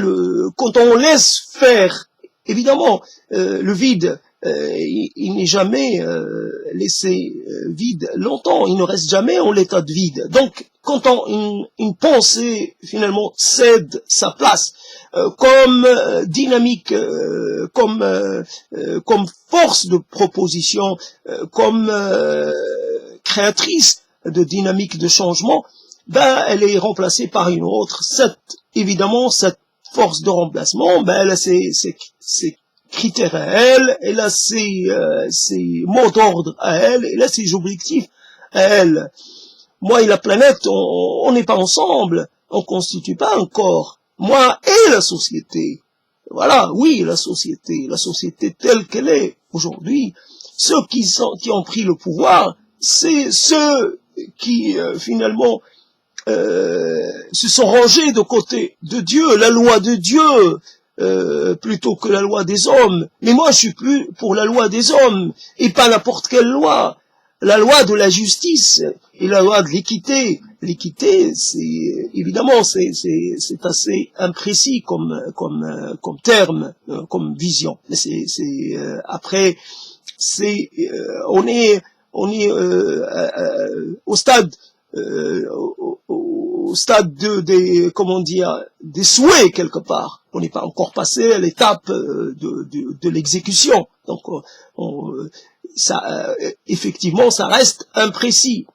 quand on laisse faire, évidemment, le vide, il n'est jamais laissé vide longtemps, il ne reste jamais en l'état de vide. Donc, quand une pensée finalement cède sa place comme dynamique, comme force de proposition, comme créatrice de dynamique de changement, ben elle est remplacée par une autre. Évidemment, cette force de remplacement, ben elle a ses critères à elle, elle a ses mots d'ordre à elle, elle a ses objectifs à elle. Moi et la planète, on n'est pas ensemble, on constitue pas un corps. Moi et la société. Voilà, oui, la société telle qu'elle est aujourd'hui. Ceux qui ont pris le pouvoir, c'est ceux qui finalement se sont rangés de côté de Dieu, la loi de Dieu, plutôt que la loi des hommes. Mais moi, je suis plus pour la loi des hommes, et pas n'importe quelle loi. La loi de la justice et la loi de l'équité. L'équité, c'est évidemment c'est assez imprécis comme terme, comme vision. Mais après on est au stade des souhaits quelque part. On n'est pas encore passé à l'étape de l'exécution. Donc effectivement, ça reste imprécis.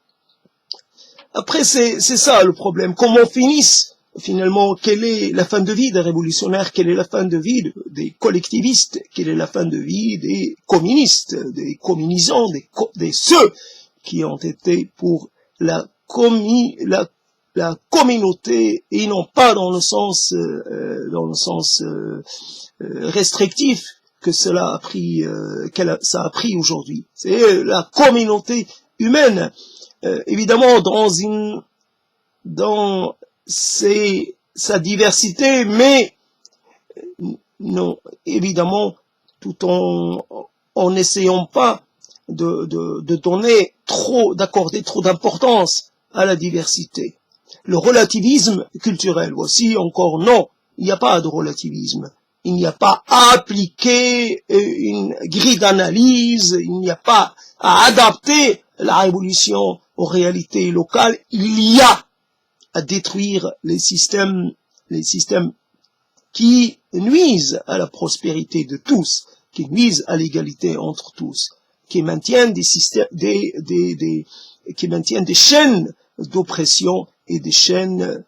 Après, c'est ça le problème. Comment finissent finalement, quelle est la fin de vie des révolutionnaires, quelle est la fin de vie des collectivistes, quelle est la fin de vie des communistes, des communisants, des ceux qui ont été pour la communauté, et non pas dans le sens restrictif que cela a pris, ça a pris aujourd'hui. C'est la communauté humaine, évidemment dans sa diversité, mais non, évidemment, tout en n'essayant pas d'accorder trop d'importance à la diversité. Le relativisme culturel, voici encore non, il n'y a pas de relativisme. Il n'y a pas à appliquer une grille d'analyse, il n'y a pas à adapter la révolution aux réalités locales, il y a à détruire les systèmes qui nuisent à la prospérité de tous, qui nuisent à l'égalité entre tous, qui maintiennent des chaînes d'oppression et des chaînes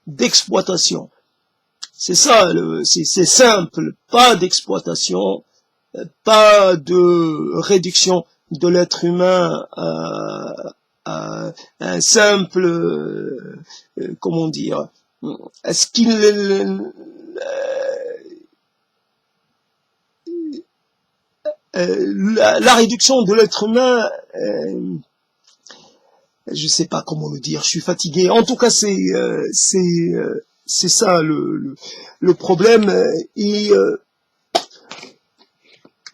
d'exploitation. C'est ça, c'est simple, pas d'exploitation, pas de réduction de l'être humain à un simple, est-ce qu'il la réduction de l'être humain, je sais pas comment le dire, je suis fatigué. En tout cas, c'est ça le problème. Et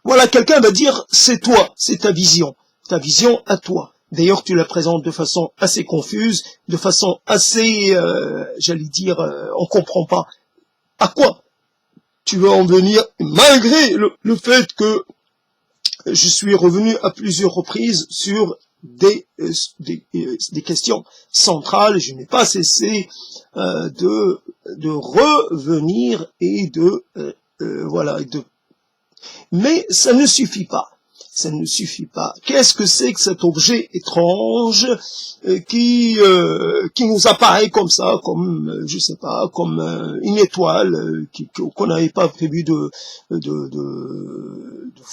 voilà, quelqu'un va dire, c'est toi, c'est ta vision à toi. D'ailleurs, tu la présentes de façon assez confuse, de façon assez, on comprend pas à quoi tu veux en venir, malgré le fait que je suis revenu à plusieurs reprises sur des questions centrales. Je n'ai pas cessé de revenir et mais ça ne suffit pas. Ça ne suffit pas. Qu'est-ce que c'est que cet objet étrange qui nous apparaît comme ça, comme je sais pas, comme une étoile qu'on n'avait pas prévu de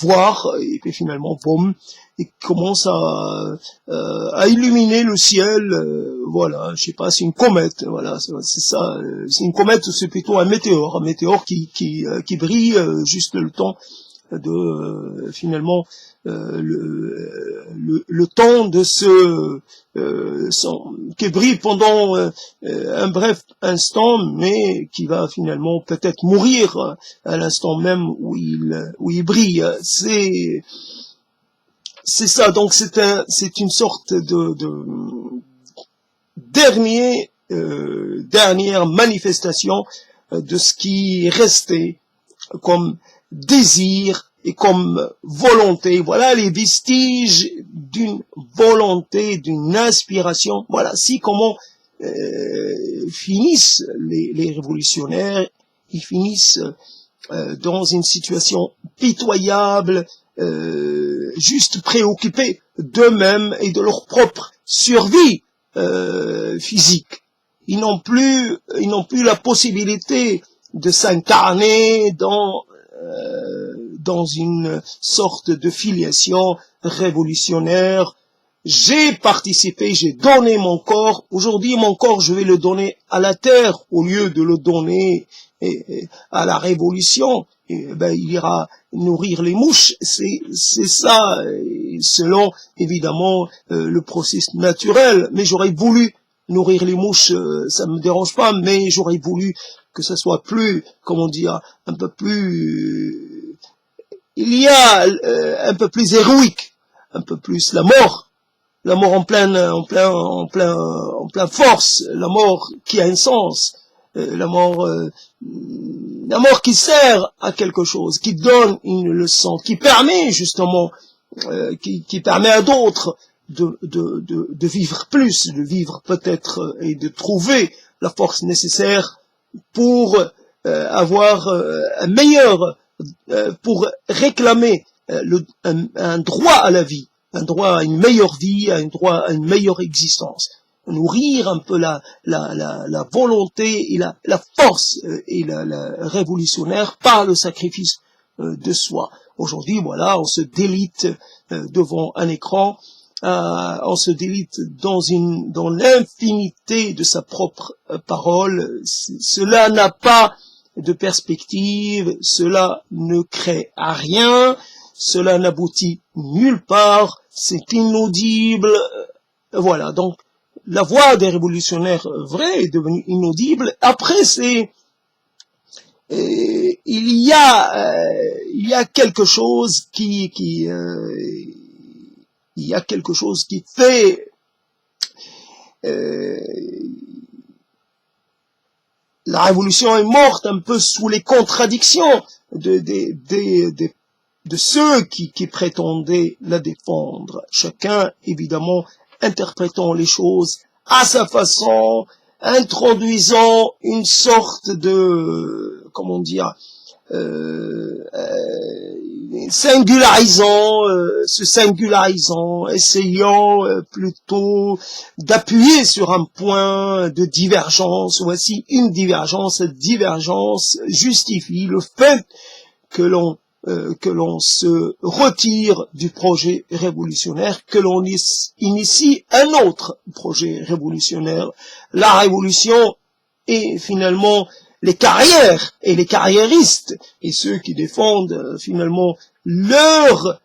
voir, et puis finalement, boum, et commence à illuminer le ciel. Voilà, je sais pas, c'est une comète. Voilà, c'est ça. C'est une comète, c'est plutôt un météore qui brille juste le temps de finalement le temps de qui brille pendant un bref instant, mais qui va finalement peut-être mourir à l'instant même où il brille. C'est ça. Donc c'est une sorte de dernière manifestation de ce qui restait comme désir et comme volonté. Voilà les vestiges d'une volonté, d'une inspiration. Voilà comment finissent les révolutionnaires. Ils finissent dans une situation pitoyable, juste préoccupés d'eux-mêmes et de leur propre survie physique. Ils n'ont plus la possibilité de s'incarner dans une sorte de filiation révolutionnaire. J'ai participé, j'ai donné mon corps. Aujourd'hui, mon corps, je vais le donner à la terre au lieu de le donner à la révolution. Il ira nourrir les mouches. C'est ça, selon évidemment le processus naturel. Mais j'aurais voulu nourrir les mouches, ça me dérange pas, mais j'aurais voulu que ça soit plus, un peu plus, il y a un peu plus héroïque, un peu plus la mort en pleine force, la mort qui a un sens, la mort qui sert à quelque chose, qui donne une leçon, qui permet justement, qui permet à d'autres de vivre plus, de vivre peut-être et de trouver la force nécessaire pour avoir un meilleur, pour réclamer un droit à la vie, un droit à une meilleure vie, un droit à une meilleure existence, nourrir un peu la volonté et la force et la révolutionnaire par le sacrifice de soi. Aujourd'hui, voilà, on se délite devant un écran, on se délite dans l'infinité de sa propre parole. Cela n'a pas de perspective, cela ne crée à rien, cela n'aboutit nulle part, c'est inaudible. Voilà, donc la voix des révolutionnaires vrais est devenue inaudible. Après, il y a quelque chose il y a quelque chose qui fait la révolution est morte un peu sous les contradictions de ceux qui prétendaient la défendre. Chacun, évidemment, interprétant les choses à sa façon, introduisant une sorte de, comment dire, se singularisant, essayant plutôt d'appuyer sur un point de divergence. Voici une divergence. Cette divergence justifie le fait que l'on se retire du projet révolutionnaire, que l'on initie un autre projet révolutionnaire. La révolution est finalement les carrières et les carriéristes et ceux qui défendent finalement un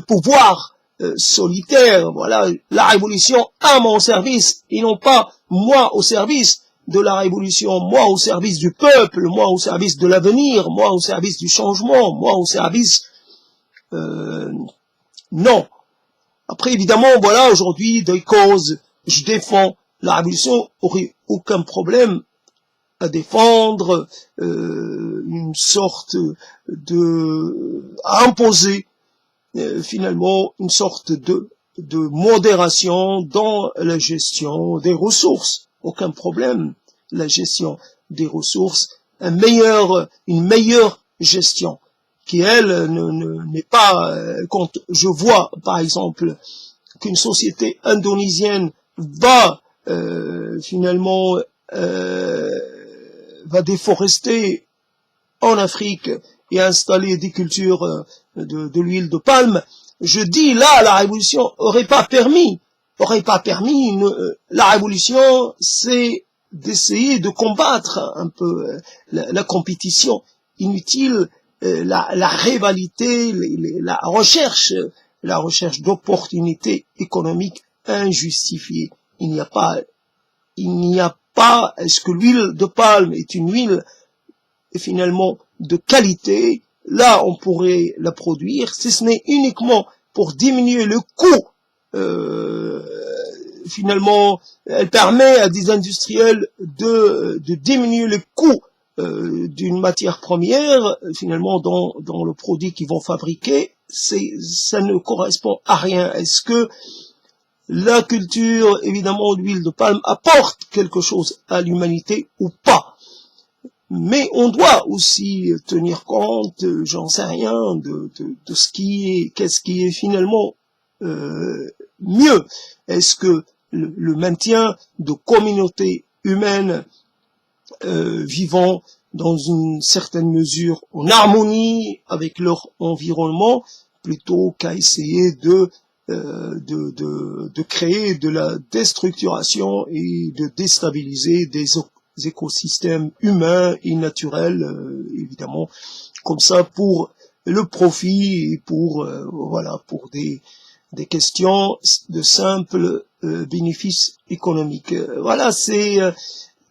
pouvoir solitaire. Voilà, la révolution à mon service et non pas moi au service de la révolution, moi au service du peuple, moi au service de l'avenir, moi au service du changement, moi au service... non. Après, évidemment, voilà, aujourd'hui, des causes, je défends la révolution, aurait aucun problème à défendre, une sorte à imposer, finalement, une sorte de modération dans la gestion des ressources. Aucun problème, la gestion des ressources, une meilleure gestion, qui elle n'est pas, quand je vois par exemple qu'une société indonésienne va finalement va déforester en Afrique et installer des cultures de l'huile de palme, je dis là la révolution aurait pas permis. La révolution, c'est d'essayer de combattre un peu la compétition inutile, la rivalité, la recherche d'opportunités économiques injustifiées. Il n'y a pas, est-ce que l'huile de palme est une huile finalement de qualité? Là, on pourrait la produire, si ce n'est uniquement pour diminuer le coût. Finalement, elle permet à des industriels de diminuer le coût d'une matière première, finalement, dans le produit qu'ils vont fabriquer. Ça ne correspond à rien. Est-ce que la culture, évidemment, d'huile de palme apporte quelque chose à l'humanité ou pas? Mais on doit aussi tenir compte, j'en sais rien, de qu'est-ce qui est finalement mieux. Est-ce que le maintien de communautés humaines vivant dans une certaine mesure en harmonie avec leur environnement, plutôt qu'à essayer de créer de la déstructuration et de déstabiliser des écosystèmes humains et naturels, évidemment, comme ça pour le profit et pour voilà, pour des questions de simples bénéfices économiques. Voilà, c'est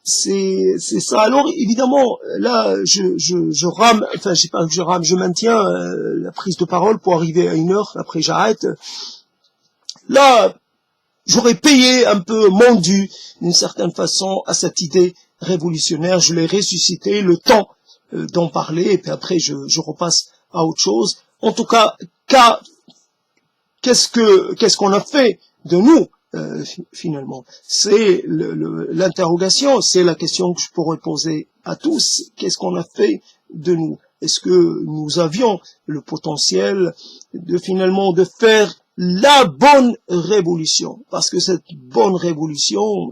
ça. Alors évidemment, là, je rame, enfin, je sais pas que je rame, je maintiens la prise de parole pour arriver à 1 heure. Après, j'arrête. Là, j'aurais payé un peu mon dû, d'une certaine façon, à cette idée révolutionnaire. Je l'ai ressuscité, le temps d'en parler, et puis après, je repasse à autre chose. En tout cas, qu'est-ce qu'on a fait de nous, finalement? C'est l'interrogation, c'est la question que je pourrais poser à tous. Qu'est-ce qu'on a fait de nous? Est-ce que nous avions le potentiel finalement de faire la bonne révolution? Parce que cette bonne révolution,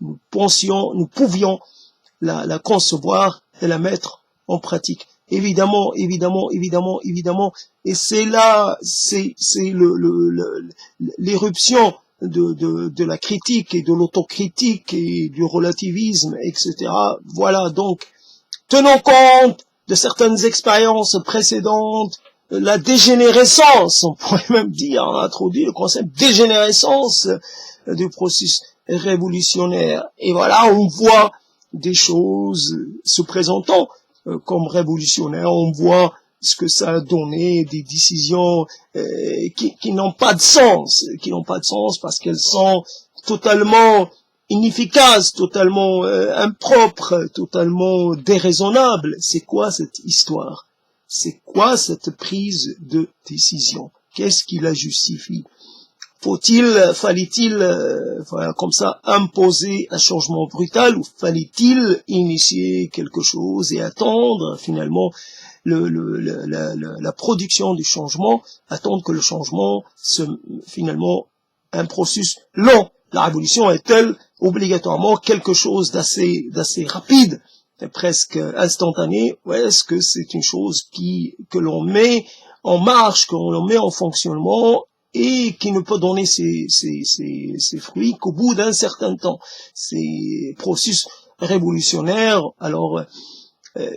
nous pouvions la concevoir et la mettre en pratique. Évidemment, et c'est là, c'est l'éruption de la critique et de l'autocritique et du relativisme, etc. Voilà, donc, tenons compte de certaines expériences précédentes, la dégénérescence, on pourrait même dire, on a introduit le concept dégénérescence du processus révolutionnaire. Et voilà, on voit des choses se présentant comme révolutionnaires, on voit ce que ça a donné, des décisions qui n'ont pas de sens, parce qu'elles sont totalement inefficaces, totalement impropres, totalement déraisonnables. C'est quoi cette histoire? C'est quoi cette prise de décision? Qu'est-ce qui la justifie? Fallait-il, voilà, comme ça, imposer un changement brutal, ou fallait-il initier quelque chose et attendre, finalement, la production du changement, attendre que le changement finalement, un processus long. La révolution est-elle obligatoirement quelque chose d'assez rapide, presque instantané, ou est-ce que c'est une chose que l'on met en marche, que l'on met en fonctionnement, et qui ne peut donner ses fruits qu'au bout d'un certain temps. Ces processus révolutionnaires, alors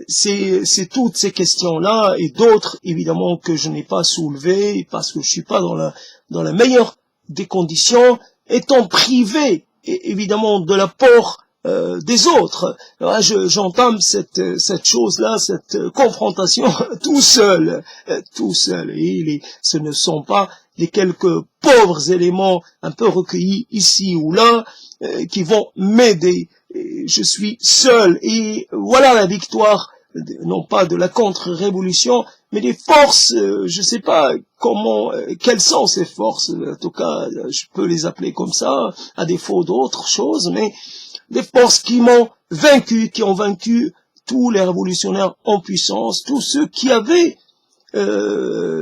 c'est toutes ces questions-là et d'autres évidemment que je n'ai pas soulevées parce que je suis pas dans la meilleure des conditions, étant privé évidemment de l'apport des autres. J'entame cette chose-là, cette confrontation tout seul. Et ce ne sont pas les quelques pauvres éléments un peu recueillis ici ou là qui vont m'aider. Je suis seul, et voilà la victoire, non pas de la contre-révolution, mais des forces, je sais pas quelles sont ces forces, en tout cas, je peux les appeler comme ça, à défaut d'autres choses, mais des forces qui m'ont vaincu, qui ont vaincu tous les révolutionnaires en puissance, tous ceux qui avaient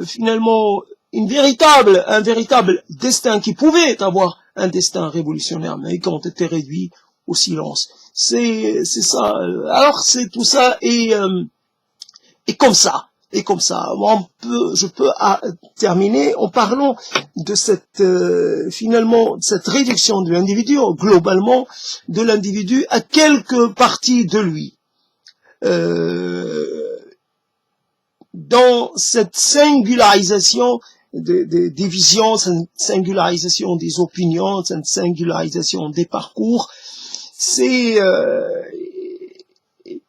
finalement un véritable destin, qui pouvaient avoir un destin révolutionnaire, mais qui ont été réduits au silence. C'est ça. Alors c'est tout ça et comme ça. Je peux terminer en parlant de cette finalement cette réduction de l'individu, globalement de l'individu à quelques parties de lui. Dans cette singularisation des visions, cette singularisation des opinions, cette singularisation des parcours, c'est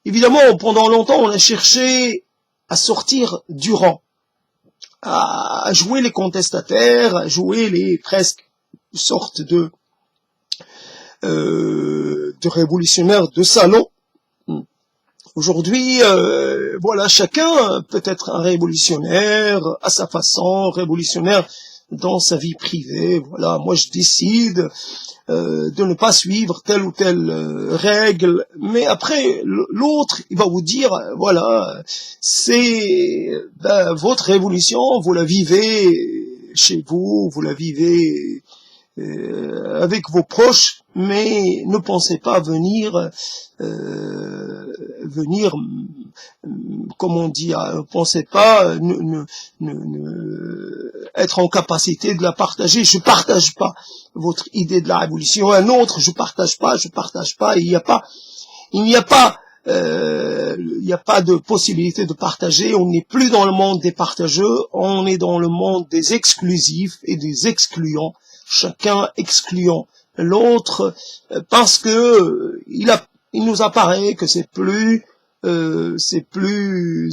évidemment, pendant longtemps, on a cherché à sortir du rang, à jouer les contestataires, à jouer les presque sortes de révolutionnaires de salon. Aujourd'hui, voilà, chacun peut être un révolutionnaire à sa façon, révolutionnaire dans sa vie privée. Voilà, moi je décide de ne pas suivre telle ou telle règle, mais après l'autre il va vous dire voilà, c'est votre révolution, vous la vivez chez vous, vous la vivez avec vos proches, mais ne pensez pas venir comme on dit, ne pensez pas être en capacité de la partager. Je partage pas votre idée de la révolution. Un autre, je partage pas. Il n'y a pas de possibilité de partager. On n'est plus dans le monde des partageux. On est dans le monde des exclusifs et des excluants. Chacun excluant l'autre parce que il nous apparaît que c'est plus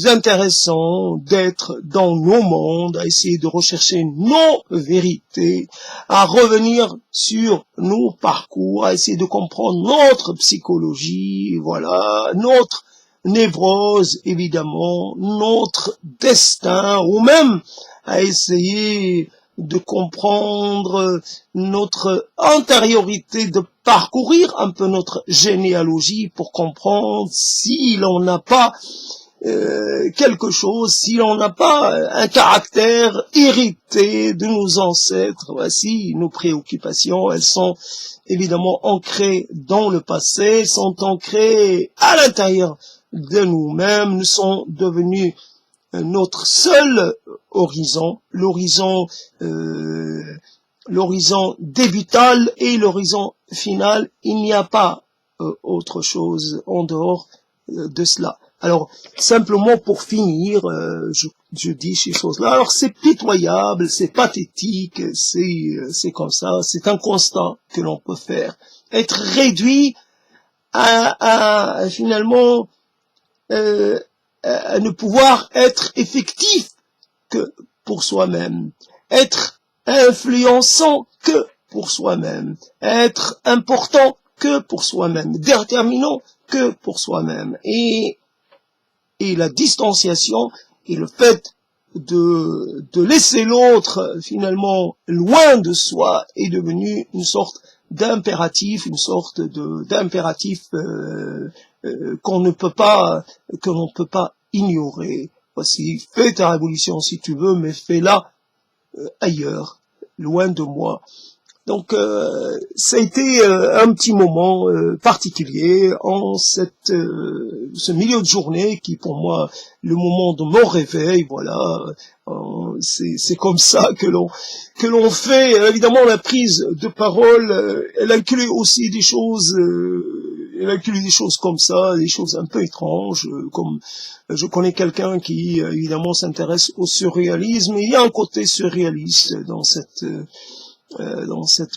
intéressant d'être dans nos mondes, à essayer de rechercher nos vérités, à revenir sur nos parcours, à essayer de comprendre notre psychologie, voilà, notre névrose, évidemment, notre destin, ou même à essayer de comprendre notre antériorité, de parcourir un peu notre généalogie pour comprendre si l'on n'a pas quelque chose, si l'on n'a pas un caractère hérité de nos ancêtres. Voici nos préoccupations, elles sont évidemment ancrées dans le passé, sont ancrées à l'intérieur de nous-mêmes, nous sont devenus notre seul horizon, l'horizon débutal et l'horizon final. Il n'y a pas autre chose en dehors de cela. Alors, simplement pour finir, je dis ces choses-là. Alors, c'est pitoyable, c'est pathétique, c'est comme ça, c'est un constat que l'on peut faire. Être réduit à finalement à ne pouvoir être effectif que pour soi-même, être influençant que pour soi-même, être important que pour soi-même, déterminant que pour soi-même. Et la distanciation et le fait de laisser l'autre finalement loin de soi est devenu une sorte d'impératif, qu'on ne peut pas ignorer. Voici, fais ta révolution si tu veux, mais fais-la ailleurs, loin de moi. Donc, ça a été un petit moment particulier en ce milieu de journée qui, pour moi, le moment de mon réveil. Voilà, c'est comme ça que l'on fait. Évidemment, la prise de parole, elle inclut aussi des choses. Elle inclut des choses comme ça, des choses un peu étranges, comme je connais quelqu'un qui, évidemment, s'intéresse au surréalisme. Il y a un côté surréaliste dans cette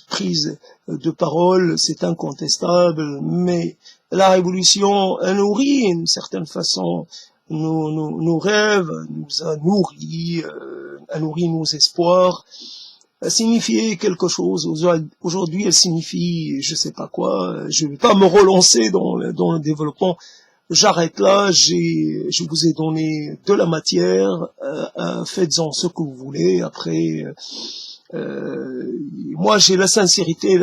prise de parole, c'est incontestable, mais la révolution a nourri, d'une certaine façon, nos rêves, nous a nourri nos espoirs, a signifié quelque chose. Aujourd'hui, elle signifie, je sais pas quoi, je vais pas me relancer dans le développement. J'arrête là, je vous ai donné de la matière, faites-en ce que vous voulez, après... moi j'ai la sincérité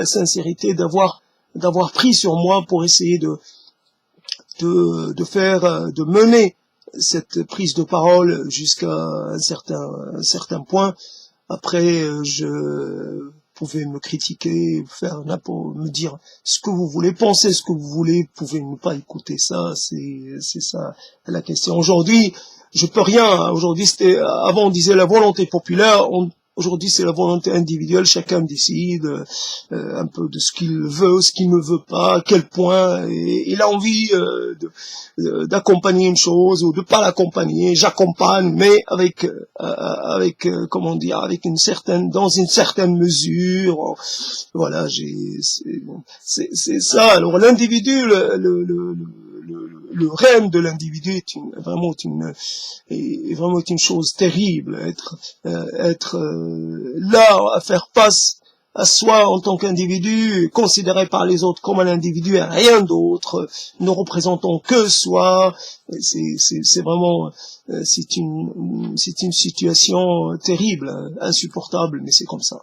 d'avoir pris sur moi pour essayer de mener cette prise de parole jusqu'à un certain point. Après, je pouvez me critiquer, me dire ce que vous voulez, penser ce que vous voulez, vous pouvez ne pas écouter ça, c'est ça la question. Aujourd'hui, je peux rien. Aujourd'hui, avant on disait la volonté populaire, aujourd'hui, c'est la volonté individuelle, chacun décide un peu de ce qu'il veut, ce qu'il ne veut pas, à quel point il a envie d'accompagner une chose ou de pas l'accompagner. J'accompagne, mais avec comment dire, dans une certaine mesure. Voilà, c'est ça. Alors l'individu, le règne de l'individu est vraiment une chose terrible. Être là à faire face à soi en tant qu'individu, considéré par les autres comme un individu et rien d'autre, ne représentant que soi, c'est vraiment c'est une situation terrible, insupportable, mais c'est comme ça.